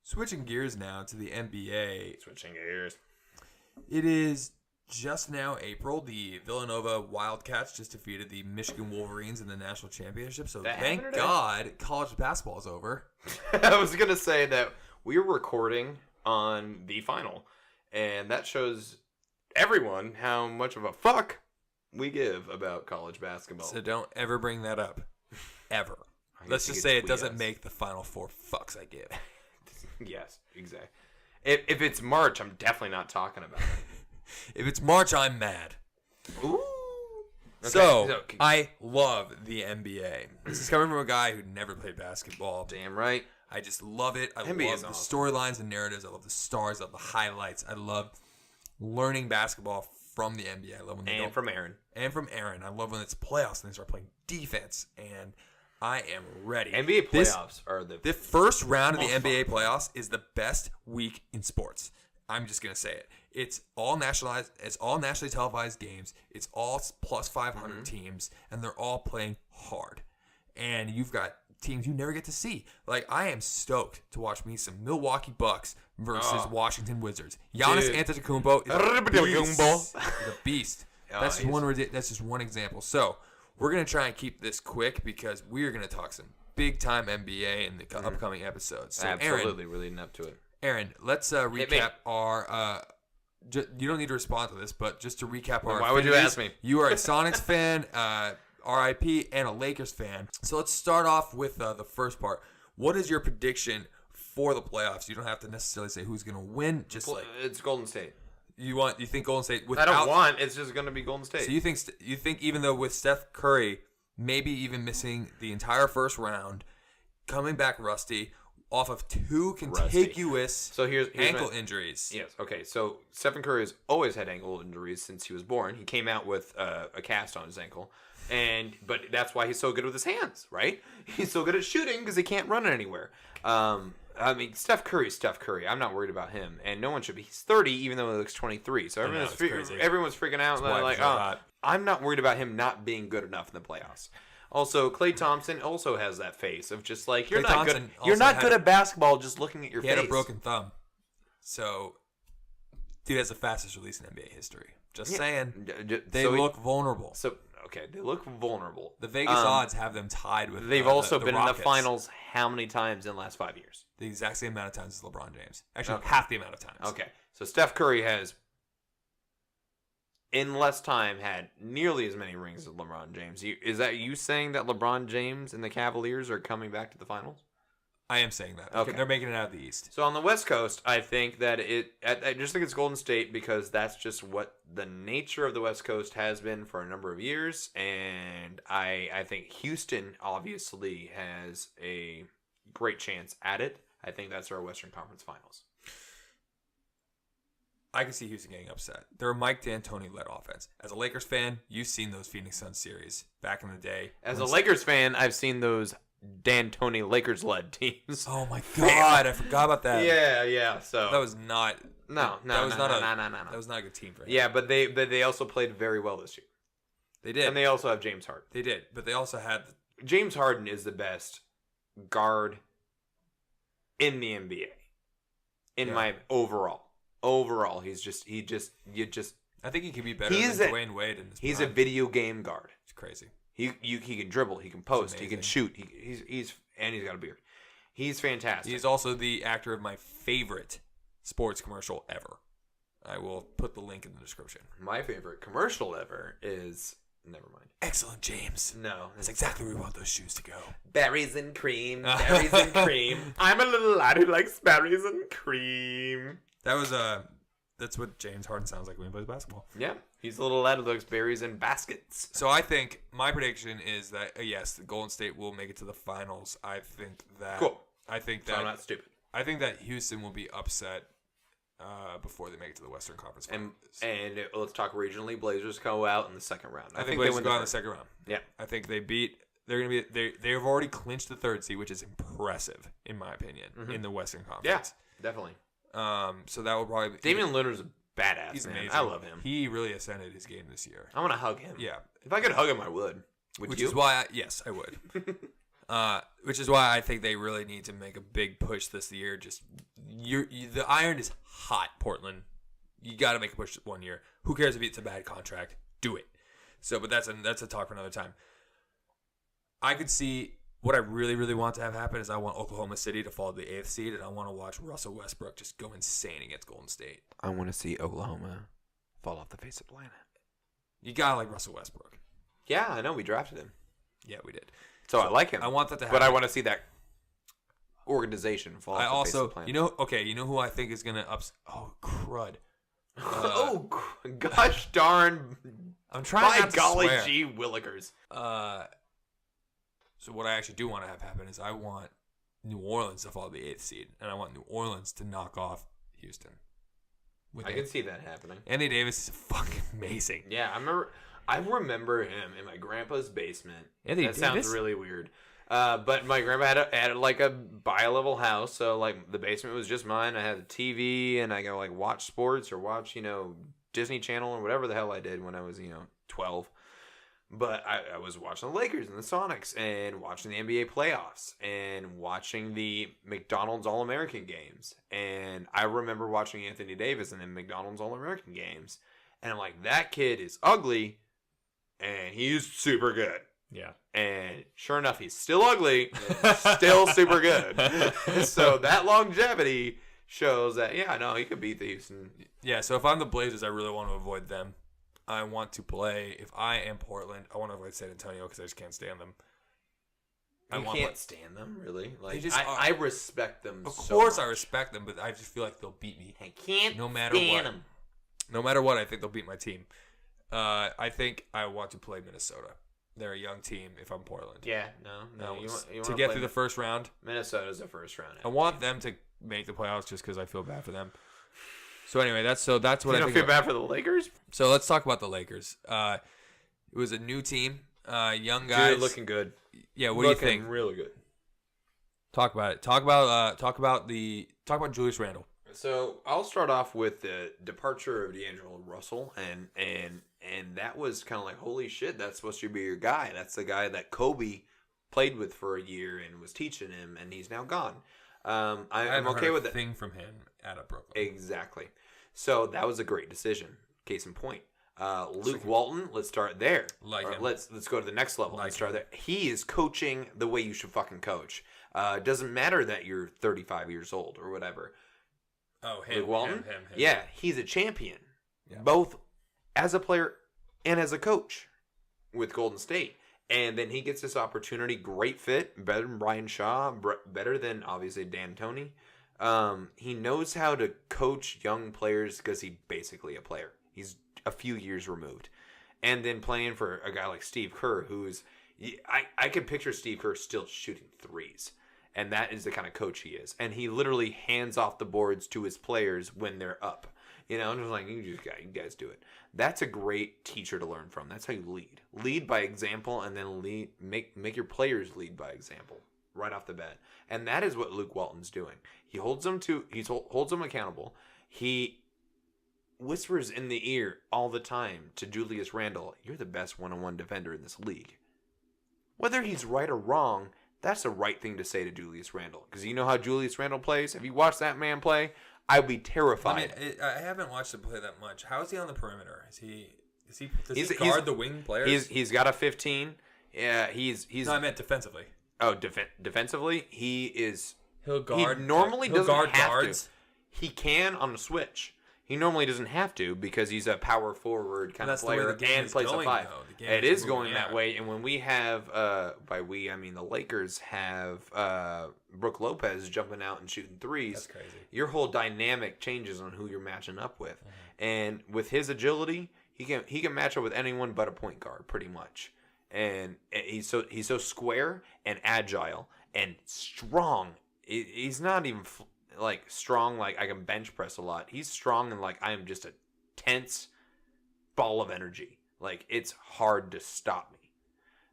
Switching gears now to the NBA. Switching gears. It is just now April. The Villanova Wildcats just defeated the Michigan Wolverines in the national championship. So thank God college basketball is over. I was going to say that we're recording on the final. And that shows everyone how much of a fuck we give about college basketball. So don't ever bring that up. Ever. Let's just say it doesn't make the final four fucks I give. Yes, exactly. If it's March, I'm definitely not talking about it. If it's March, I'm mad. Ooh. Okay. So, I love the NBA. This is coming from a guy who never played basketball. Damn right. I just love it. I NBA love the storylines and narratives. I love the stars. I love the highlights. I love learning basketball from the NBA. I love when they from Aaron. And from Aaron. I love when it's playoffs and they start playing defense. And I am ready. NBA playoffs are the first round of the NBA playoffs is the best week in sports. I'm just gonna say it. It's all nationalized. It's all nationally televised games. It's all plus 500 teams, and they're all playing hard. And you've got teams you never get to see. Like, I am stoked to watch me some Milwaukee Bucks versus Washington Wizards. Giannis Antetokounmpo is a beast. That's just one example. So we're gonna try and keep this quick because we are gonna talk some big time NBA in the upcoming episodes. So absolutely, we're leading up to it. Aaron, let's recap our. You don't need to respond to this, but just to recap our. Why would you ask me? You are a Sonics fan, RIP, and a Lakers fan. So let's start off with the first part. What is your prediction for the playoffs? You don't have to necessarily say who's going to win. Just it's Golden State. You think Golden State? I don't want. It's just going to be Golden State. So you think even though with Steph Curry maybe even missing the entire first round, coming back rusty. Off of two contiguous ankle injuries. Yes. Okay. So Stephen Curry has always had ankle injuries since he was born. He came out with a cast on his ankle, but that's why he's so good with his hands, right? He's so good at shooting because he can't run anywhere. I mean, Steph Curry's Steph Curry. I'm not worried about him, and no one should be. He's 30, even though he looks 23. So everyone's freaking out. And like, I'm not worried about him not being good enough in the playoffs. Also, Klay Thompson also has that face of just like you're not good at basketball just looking at your face. He had a broken thumb. So, dude has the fastest release in NBA history. Just saying. They look vulnerable. So, okay, they look vulnerable. The Vegas odds have them tied with they've also been Rockets. In the finals how many times in the last 5 years? The exact same amount of times as LeBron James. Actually, half the amount of times. Okay. So, Steph Curry has in less time had nearly as many rings as LeBron James. Is that you saying that LeBron James and the Cavaliers are coming back to the finals? I am saying that. Okay. They're making it out of the East. So on the West Coast, I think that I just think it's Golden State because that's just what the nature of the West Coast has been for a number of years. And I think Houston obviously has a great chance at it. I think that's our Western Conference Finals. I can see Houston getting upset. They're a Mike D'Antoni-led offense. As a Lakers fan, you've seen those Phoenix Suns series back in the day. As a Lakers fan, I've seen those D'Antoni Lakers-led teams. Oh my God, I forgot about that. Yeah. So that was not. No. That was not a good team for him. Yeah, but they also played very well this year. They did, and they also have James Harden. They did, but they also had James Harden is the best guard in the NBA. In my overall. Overall, I think he can be better than Dwayne Wade in this. He's a video game guard. It's crazy. He can dribble. He can post. He can shoot. He's got a beard. He's fantastic. He's also the actor of my favorite sports commercial ever. I will put the link in the description. My favorite commercial ever is never mind. Excellent, James. No, that's exactly where we want those shoes to go. Berries and cream. Berries and cream. I'm a little lad who likes berries and cream. That's what James Harden sounds like when he plays basketball. Yeah, he's a little lad who likes berries and baskets. So I think my prediction is that yes, the Golden State will make it to the finals. I think that. Cool. I think that. So I'm not stupid. I think that Houston will be upset before they make it to the Western Conference Finals. And let's talk regionally. Blazers go out in the second round. I think Blazers go out in the second round. Yeah, I think they beat. They're gonna be. They have already clinched the third seed, which is impressive in my opinion in the Western Conference. Yeah, definitely. So that will probably be... Damian Lillard's a badass, he's man. Amazing. I love him. He really ascended his game this year. I want to hug him. Yeah. If I could hug him, I would. Which is why, yes, I would. Which is why I think they really need to make a big push this year. Just the iron is hot, Portland. You got to make a push 1 year. Who cares if it's a bad contract? Do it. So, but that's a talk for another time. I could see what I really, really want to have happen is I want Oklahoma City to fall to the 8th seed, and I want to watch Russell Westbrook just go insane against Golden State. I want to see Oklahoma fall off the face of the planet. You gotta like Russell Westbrook. Yeah, I know. We drafted him. Yeah, we did. So I like him. I want that to happen. But I want to see that organization fall off the face of the planet. You know who I think is gonna Oh, crud. Oh, gosh darn. I'm trying not to golly swear. gee willikers. So what I actually do want to have happen is I want New Orleans to fall to the 8th seed, and I want New Orleans to knock off Houston. I can see that happening. Anthony Davis is fucking amazing. Yeah, I remember him in my grandpa's basement. Anthony That Davis? sounds really weird. But my grandpa had like a bi-level house, so like the basement was just mine. I had a TV, and I go like watch sports or watch Disney Channel or whatever the hell I did when I was 12. But I was watching the Lakers and the Sonics and watching the NBA playoffs and watching the McDonald's All-American games. And I remember watching Anthony Davis in the McDonald's All-American games. And I'm like, that kid is ugly and he's super good. Yeah. And sure enough, he's still ugly, still super good. So that longevity shows that, yeah, no, he could beat the Houston. Yeah, so if I'm the Blazers, I really want to avoid them. I want to play, if I am Portland, I want to avoid San Antonio because I just can't stand them. You can't stand them, really? Like, just I respect them Of so course much. I respect them, but I just feel like they'll beat me. I can't No matter stand what. them. No matter what, I think they'll beat my team. I think I want to play Minnesota. They're a young team if I'm Portland. Yeah, no. To get through the first round. Minnesota's the first round. I want them to make the playoffs just because I feel bad for them. So anyway, that's what You I don't think. feel bad for the Lakers? So let's talk about the Lakers. It was a new team, young guys. Dude, looking good. Yeah, what do you think? Really good. Talk about it. Talk about Julius Randle. So I'll start off with the departure of D'Angelo Russell, and that was kind of like, holy shit, that's supposed to be your guy. That's the guy that Kobe played with for a year and was teaching him, and he's now gone. I'm okay with it. Thing from him out of Brooklyn. Exactly. So that was a great decision. Case in point, Luke Walton. Let's start there. Like him. Let's go to the next level. Like Let's start him. there. He is coaching the way you should fucking coach. It doesn't matter that you're 35 years old or whatever. Oh, him. Luke Walton. Him. Yeah, he's a champion, Yeah. both as a player and as a coach with Golden State. And then he gets this opportunity. Great fit. Better than Brian Shaw. Better than, obviously, D'Antoni. He knows how to coach young players because he's basically a player. He's a few years removed. And then playing for a guy like Steve Kerr, who's... I can picture Steve Kerr still shooting threes. And that is the kind of coach he is. And he literally hands off the boards to his players when they're up. You know, and just like, you guys do it. That's a great teacher to learn from. That's how you lead. Lead by example, and then make your players lead by example right off the bat. And that is what Luke Walton's doing. He holds them accountable. He whispers in the ear all the time to Julius Randle, "You're the best one-on-one defender in this league." Whether he's right or wrong, that's the right thing to say to Julius Randle. Because you know how Julius Randle plays? Have you watched that man play? I'd be terrified. I haven't watched him play that much. How is he on the perimeter? Does he guard the wing players? He's got a 15. Yeah, he's. No, I meant defensively. Oh, defensively, He'll guard. He normally doesn't guard have guards. to. He can on a switch. He normally doesn't have to because he's a power forward kind of player and plays a five. It is going that way. And when we have, by we, I mean the Lakers have Brook Lopez jumping out and shooting threes. That's crazy. Your whole dynamic changes on who you're matching up with. Mm-hmm. And with his agility, he can match up with anyone but a point guard pretty much. And he's so square and agile and strong. He's not even like strong like I can bench press a lot. He's strong and like I am just a tense ball of energy. Like it's hard to stop me.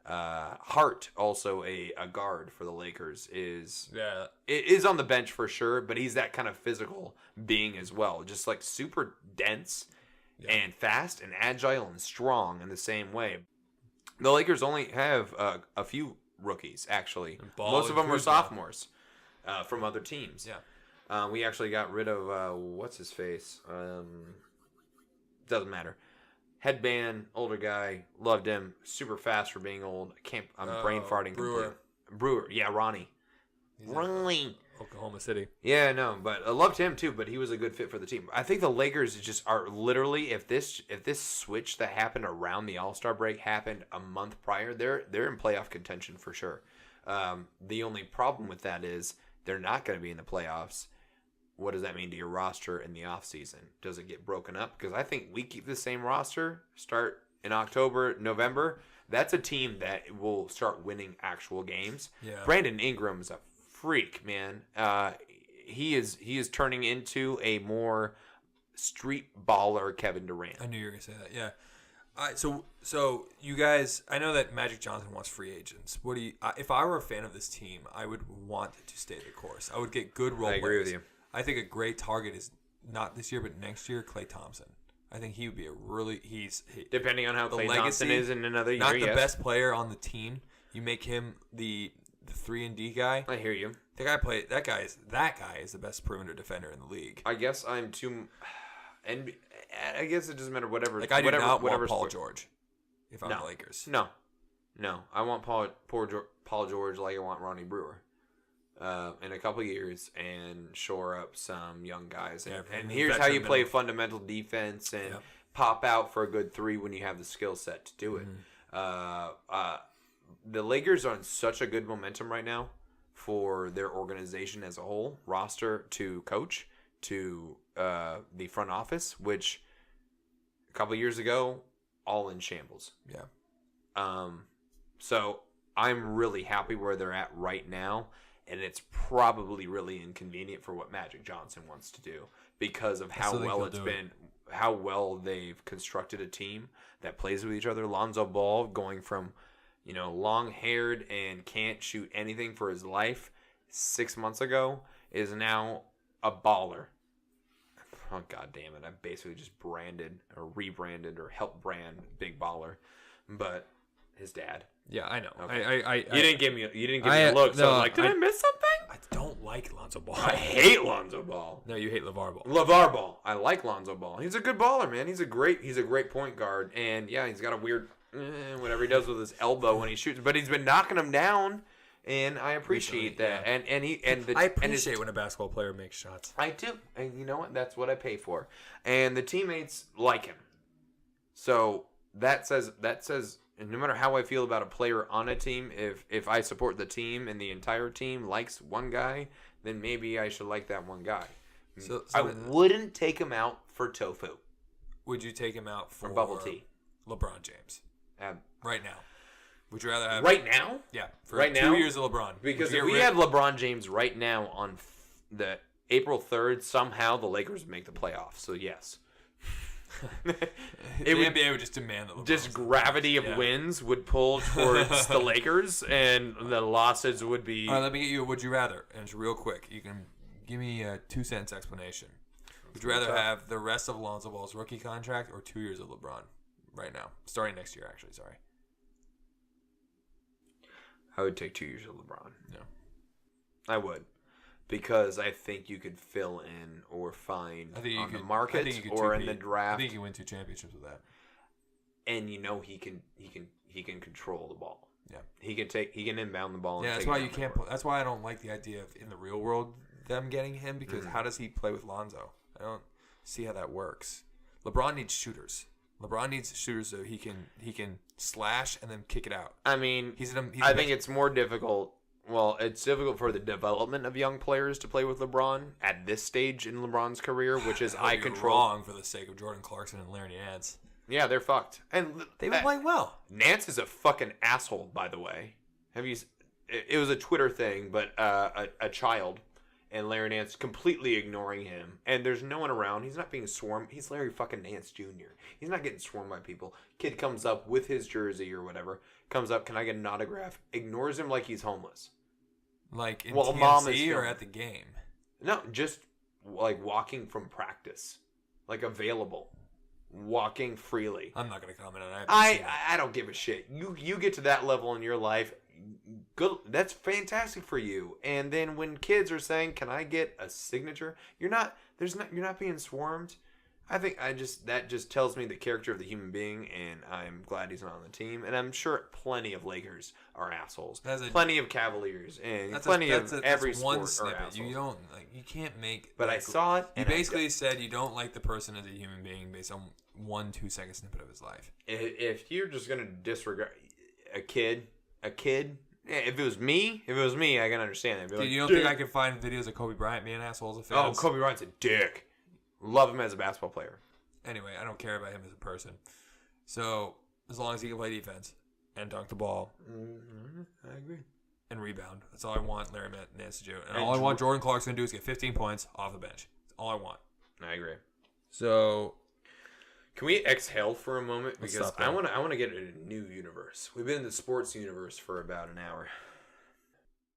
Hart, also a guard for the Lakers, is on the bench for sure, but he's that kind of physical being as well. Just like super dense and fast and agile and strong in the same way. The Lakers only have a few rookies, actually. Most of them are sophomores from other teams. Yeah. We actually got rid of what's his face. Doesn't matter. Headband, older guy, loved him. Super fast for being old. I'm brain farting. Brewer. Brewer, yeah, Ronnie. He's Ronnie. Oklahoma City. Yeah, no, but I loved him too. But he was a good fit for the team. I think the Lakers just are literally if this switch that happened around the All-Star break happened a month prior, they're in playoff contention for sure. The only problem with that is they're not going to be in the playoffs. What does that mean to your roster in the offseason? Does it get broken up? Because I think we keep the same roster, start in October, November. That's a team that will start winning actual games. Yeah. Brandon Ingram's a freak, man. He is turning into a more street baller Kevin Durant. I knew you were gonna say that. Yeah. All right, so you guys, I know that Magic Johnson wants free agents. What do you? If I were a fan of this team, I would want to stay the course. I would get good role players. I agree with you. I think a great target is not this year, but next year, Klay Thompson. I think he would be a really Depending on how the Klay legacy, Thompson is in another year. Not the best player on the team. You make him the 3-and-D guy. I hear you. That guy is the best perimeter defender in the league. I guess I'm too. And I guess it doesn't matter. Whatever. Like I do not want Paul sport. George. If I'm the Lakers, no. I want Paul George like I want Ronnie Brewer. In a couple of years and shore up some young guys. And here's how you play fundamental defense and pop out for a good 3 when you have the skill set to do it. The Lakers are on such a good momentum right now for their organization as a whole, roster to coach to the front office, which a couple of years ago, all in shambles. Yeah. So I'm really happy where they're at right now. And it's probably really inconvenient for what Magic Johnson wants to do because of how well it's been, how well they've constructed a team that plays with each other. Lonzo Ball going from, long-haired and can't shoot anything for his life 6 months ago is now a baller. Oh, God damn it. I basically just branded or rebranded or helped brand Big Baller. But his dad. Yeah, I know. Okay. You didn't give me a look. So I was like, did I miss something? I don't like Lonzo Ball. I hate Lonzo Ball. No, you hate LeVar Ball. LeVar Ball. I like Lonzo Ball. He's a good baller, man. He's a great point guard. And yeah, he's got a weird whatever he does with his elbow when he shoots. But he's been knocking him down, and I appreciate that. Yeah. I appreciate when a basketball player makes shots. I do. And you know what? That's what I pay for. And the teammates like him. So that says. And no matter how I feel about a player on a team, if I support the team and the entire team likes one guy, then maybe I should like that one guy. So I wouldn't take him out for tofu. Would you take him out for bubble tea? LeBron James. Right now. Would you rather have right now? Yeah, for right 2 now? years of LeBron. Because if we had LeBron James right now on the April 3rd, somehow the Lakers would make the playoffs. So yes. The NBA would just demand that just gravity of wins would pull towards the Lakers, and the losses would be. All right, let me get you a would you rather, and it's real quick. You can give me a 2-sentence explanation. Would you rather have the rest of Lonzo Ball's rookie contract or 2 years of LeBron right now, starting next year? Actually, sorry. I would take 2 years of LeBron. No, I would. Because I think you could fill in or find on the market or in the draft. I think you win 2 championships with that. And he can control the ball. Yeah, he can inbound the ball. Yeah, that's why you can't. That's why I don't like the idea of in the real world them getting him because how does he play with Lonzo? I don't see how that works. LeBron needs shooters. LeBron needs shooters so he can slash and then kick it out. I mean, I think it's more difficult. Well, it's difficult for the development of young players to play with LeBron at this stage in LeBron's career, which is eye control. Wrong for the sake of Jordan Clarkson and Larry Nance. Yeah, they're fucked, and they've been playing well. Nance is a fucking asshole, by the way. It was a Twitter thing, but a child and Larry Nance completely ignoring him, and there's no one around. He's not being swarmed. He's Larry fucking Nance Jr. He's not getting swarmed by people. Kid comes up with his jersey or whatever. Comes up, can I get an autograph? Ignores him like he's homeless. Like in TNC or at the game? No, just like walking from practice. Like available. Walking freely. I'm not going to comment on that. I don't give a shit. You get to that level in your life, good. That's fantastic for you. And then when kids are saying, "Can I get a signature?" You're not being swarmed. I think that just tells me the character of the human being, and I'm glad he's not on the team. And I'm sure plenty of Lakers are assholes. Plenty of Cavaliers and plenty of every one sport are snippet. assholes. You can't make. But I saw it. You basically said you don't like the person as a human being based on 1-2 second snippet of his life. If you're just gonna disregard a kid, if it was me, I can understand that. Dude, you don't think I could find videos of Kobe Bryant being assholes of fans? Oh, Kobe Bryant's a dick. Love him as a basketball player. Anyway, I don't care about him as a person. So, as long as he can play defense and dunk the ball. Mm-hmm. I agree. And rebound. That's all I want Larry Nance to do. And all I want Jordan Clarkson to do is get 15 points off the bench. That's all I want. I agree. So, can we exhale for a moment? Let's Because stop there. I want to get a new universe. We've been in the sports universe for about an hour.